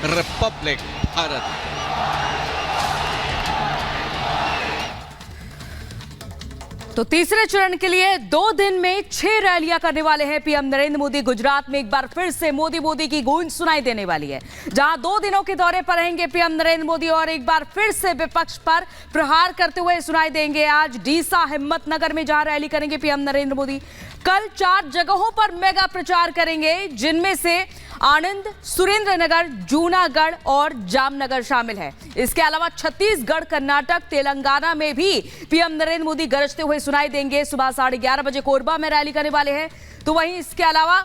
Republic Bharat. तो तीसरे चरण के लिए 2 दिन में 6 रैलियां करने वाले हैं पीएम नरेंद्र मोदी। गुजरात में एक बार फिर से मोदी मोदी की गूंज सुनाई देने वाली है, जहां 2 दिनों के दौरे पर रहेंगे पीएम नरेंद्र मोदी और एक बार फिर से विपक्ष पर प्रहार करते हुए सुनाई देंगे। आज डीसा हिम्मतनगर में जहां रैली करेंगे पीएम नरेंद्र मोदी, कल 4 जगहों पर मेगा प्रचार करेंगे, जिनमें से आनंद, सुरेंद्रनगर, जूनागढ़ और जामनगर शामिल है। इसके अलावा छत्तीसगढ़, कर्नाटक, तेलंगाना में भी पीएम नरेंद्र मोदी गरजते हुए सुनाई देंगे। सुबह 11:30 बजे कोरबा में रैली करने वाले हैं। तो वहीं इसके अलावा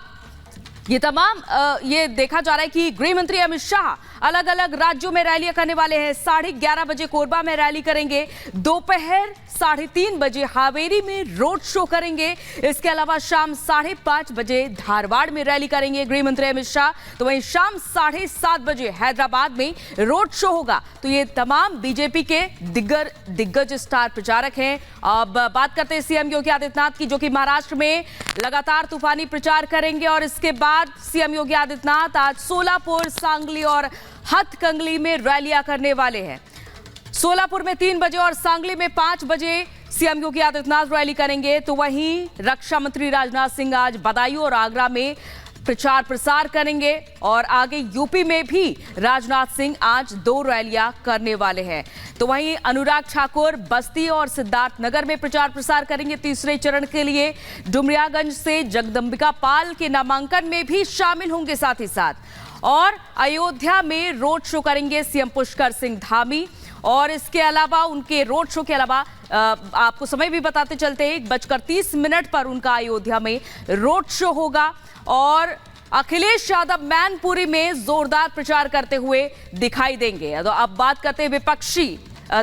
ये देखा जा रहा है कि गृह मंत्री अमित शाह अलग अलग राज्यों में रैलियां करने वाले हैं। 11:30 बजे कोरबा में रैली करेंगे, दोपहर 3:30 बजे हावेरी में रोड शो करेंगे। इसके अलावा शाम 5:30 बजे धारवाड़ में रैली करेंगे गृह मंत्री अमित शाह। तो वहीं शाम 7:30 बजे हैदराबाद में रोड शो होगा। तो ये तमाम बीजेपी के दिग्गज स्टार प्रचारक हैं। अब बात करते हैं सीएम योगी आदित्यनाथ की, जो कि महाराष्ट्र में लगातार तूफानी प्रचार करेंगे। और इसके बाद सीएम योगी आदित्यनाथ आज सोलापुर, सांगली और हथकंगली में रैलियां करने वाले हैं। सोलापुर में 3 बजे और सांगली में 5 बजे सीएम योगी आदित्यनाथ रैली करेंगे। तो वहीं रक्षा मंत्री राजनाथ सिंह आज बदायूं और आगरा में प्रचार प्रसार करेंगे। और आगे यूपी में भी राजनाथ सिंह आज 2 रैलियां करने वाले हैं। तो वहीं अनुराग ठाकुर बस्ती और सिद्धार्थनगर में प्रचार प्रसार करेंगे। तीसरे चरण के लिए डुमरियागंज से जगदंबिका पाल के नामांकन में भी शामिल होंगे। साथ ही साथ और अयोध्या में रोड शो करेंगे सीएम पुष्कर सिंह धामी। और इसके अलावा उनके रोड शो के अलावा आपको समय भी बताते चलते हैं, 1:30 पर उनका अयोध्या में रोड शो होगा। और अखिलेश यादव मैनपुरी में जोरदार प्रचार करते हुए दिखाई देंगे। तो अब बात करते हैं विपक्षी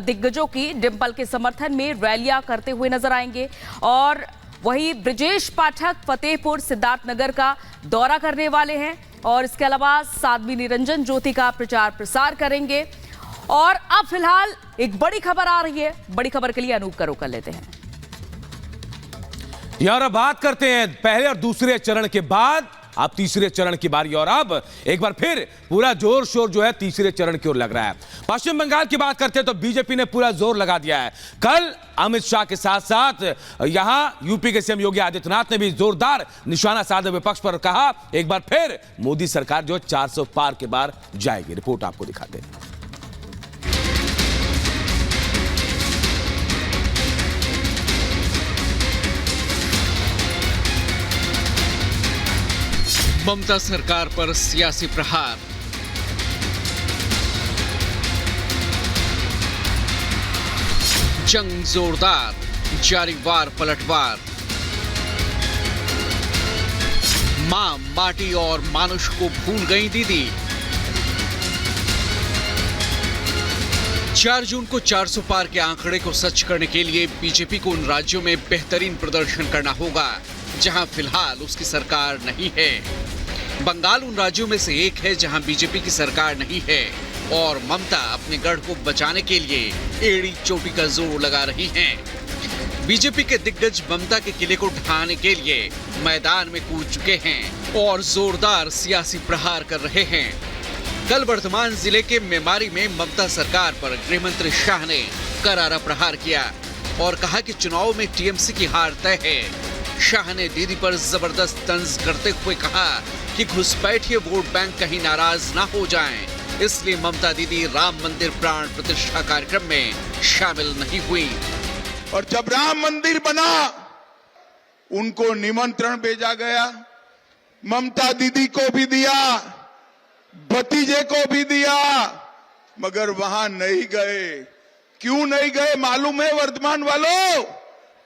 दिग्गजों की। डिंपल के समर्थन में रैलियां करते हुए नजर आएंगे। और वहीं ब्रजेश पाठक फतेहपुर, सिद्धार्थनगर का दौरा करने वाले हैं। और इसके अलावा साध्वी निरंजन ज्योति का प्रचार प्रसार करेंगे। और अब फिलहाल एक बड़ी खबर आ रही है, बड़ी खबर के लिए अनूप का रुख कर लेते हैं। यार अब बात करते हैं पहले और दूसरे चरण के बाद अब तीसरे चरण की बारी। और अब एक बार फिर पूरा जोर शोर जो है तीसरे चरण की ओर लग रहा है। पश्चिम बंगाल की बात करते हैं तो बीजेपी ने पूरा जोर लगा दिया है। कल अमित शाह के साथ साथ यहां यूपी के सीएम योगी आदित्यनाथ ने भी जोरदार निशाना साधा विपक्ष पर। कहा एक बार फिर मोदी सरकार जो 400 पार के बार जाएगी। रिपोर्ट आपको दिखाते हैं। ममता सरकार पर सियासी प्रहार। जंग जोरदार, जारी वार पलटवार। मां, माटी और मानुष को भूल गई दीदी। 4 जून को 400 पार के आंकड़े को सच करने के लिए बीजेपी को उन राज्यों में बेहतरीन प्रदर्शन करना होगा जहां फिलहाल उसकी सरकार नहीं है। बंगाल उन राज्यों में से एक है जहां बीजेपी की सरकार नहीं है। और ममता अपने गढ़ को बचाने के लिए एड़ी चोटी का जोर लगा रही हैं। बीजेपी के दिग्गज ममता के किले को ढहाने के लिए मैदान में कूद चुके हैं और जोरदार सियासी प्रहार कर रहे हैं। कल वर्धमान जिले के मेमारी में ममता सरकार पर गृह मंत्री शाह ने करारा प्रहार किया और कहा कि चुनाव में टीएमसी की हार तय है। शाह ने दीदी पर जबरदस्त तंज करते हुए कहा कि घुसपैठिए वोट बैंक कहीं नाराज ना हो जाएं, इसलिए ममता दीदी राम मंदिर प्राण प्रतिष्ठा कार्यक्रम में शामिल नहीं हुई। और जब राम मंदिर बना उनको निमंत्रण भेजा गया, ममता दीदी को भी दिया, भतीजे को भी दिया, मगर वहां नहीं गए। क्यों नहीं गए मालूम है वर्धमान वालों?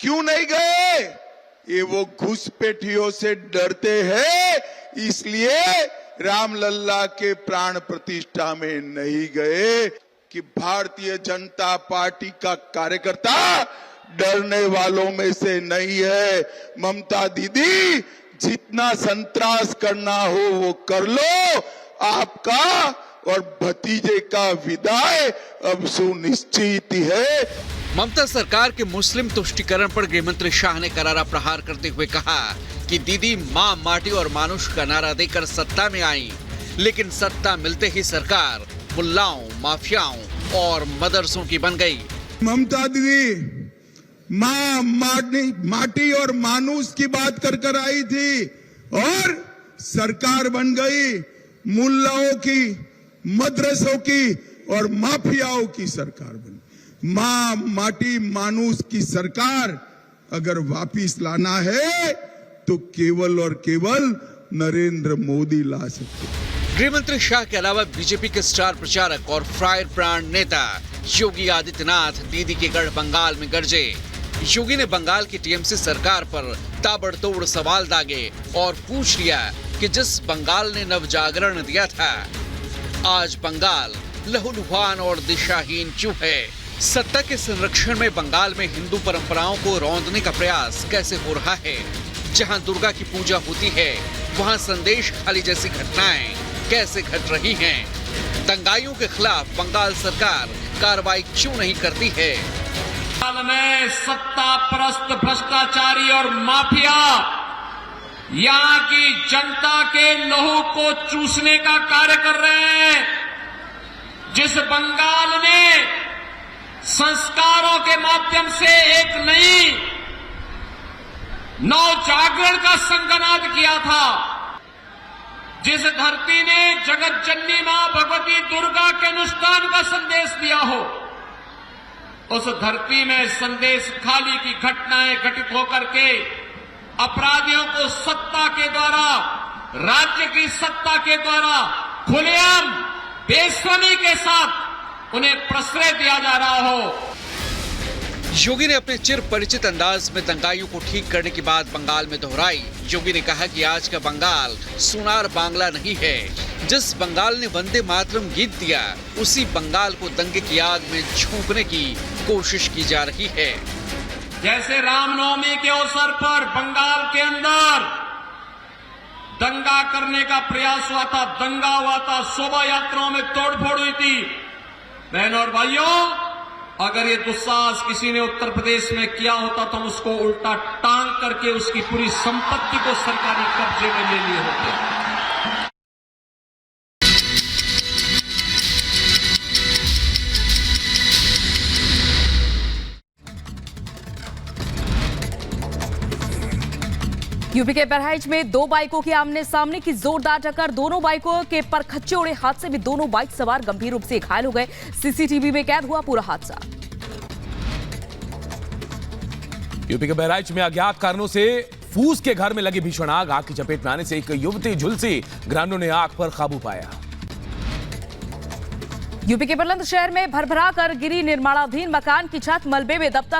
क्यों नहीं गए? ये वो घुसपैठियों से डरते हैं, इसलिए रामलल्ला के प्राण प्रतिष्ठा में नहीं गए। कि भारतीय जनता पार्टी का कार्यकर्ता डरने वालों में से नहीं है। ममता दीदी जितना संतरास करना हो वो कर लो, आपका और भतीजे का विदाई अब सुनिश्चित है। ममता सरकार के मुस्लिम तुष्टीकरण पर गृहमंत्री शाह ने करारा प्रहार करते हुए कहा कि दीदी मां, माटी और मानुष का नारा देकर सत्ता में आई, लेकिन सत्ता मिलते ही सरकार मुल्लाओं, माफियाओं और मदरसों की बन गई। ममता दीदी माटी और मानूस की बात कर आई थी और सरकार बन गई मुल्लाओं की, मदरसों की और माफियाओं की सरकार बनी। माटी मानूस की सरकार अगर वापिस लाना है तो केवल और केवल नरेंद्र मोदी ला सकते। गृह मंत्री शाह के अलावा बीजेपी के स्टार प्रचारक और फायर ब्रांड नेता योगी आदित्यनाथ दीदी के गढ़ बंगाल में गरजे। योगी ने बंगाल की टीएमसी सरकार पर ताबड़तोड़ सवाल दागे और पूछ लिया कि जिस बंगाल ने नवजागरण दिया था, आज बंगाल लहूलुहान और दिशाहीन क्यों है? सत्ता के संरक्षण में बंगाल में हिंदू परंपराओं को रौंदने का प्रयास कैसे हो रहा है? जहां दुर्गा की पूजा होती है, वहां संदेश खाली जैसी घटनाएं कैसे घट रही हैं? दंगाइयों के खिलाफ बंगाल सरकार कार्रवाई क्यों नहीं करती है? बंगाल में सत्ता परस्त भ्रष्टाचारी और माफिया यहां की जनता के लहू को चूसने का कार्य कर रहे हैं। जिस बंगाल ने संस्कारों के माध्यम से एक नई नवजागरण का संगनाद किया था, जिस धरती ने जगत जननी मां भगवती दुर्गा के अनुष्ठान का संदेश दिया हो, उस धरती में संदेश खाली की घटनाएं घटित होकर के अपराधियों को सत्ता के द्वारा, राज्य की सत्ता के द्वारा खुलेआम बेशर्मी के साथ उन्हें प्रश्रय दिया जा रहा हो। योगी ने अपने चिर परिचित अंदाज में दंगाइयों को ठीक करने की बात बंगाल में दोहराई। योगी ने कहा कि आज का बंगाल सोनार बांग्ला नहीं है। जिस बंगाल ने वंदे मातरम गीत दिया, उसी बंगाल को दंगे की आग में झोंकने की कोशिश की जा रही है। जैसे रामनवमी के अवसर पर बंगाल के अंदर दंगा करने का प्रयास हुआ था, दंगा हुआ था, शोभा यात्राओं में तोड़फोड़ हुई थी। बहनों और भाइयों, अगर ये दुस्साहस किसी ने उत्तर प्रदेश में किया होता तो हम उसको उल्टा टांग करके उसकी पूरी संपत्ति को सरकारी कब्जे में ले लिए होते। यूपी के बहराइच में दो बाइकों की आमने सामने की जोरदार टक्कर, दोनों बाइकों के परखच्चे उड़े। हादसे में दोनों बाइक सवार गंभीर रूप से घायल हो गए। सीसीटीवी में कैद हुआ पूरा हादसा। यूपी के बहराइच में अज्ञात कारणों से फूस के घर में लगी भीषण आग की चपेट में आने से एक युवती झुलसी, ग्रामीणों ने आग पर काबू पाया। यूपी के बुलंदशहर में भरभरा कर गिरी निर्माणाधीन मकान की छत, मलबे में दबता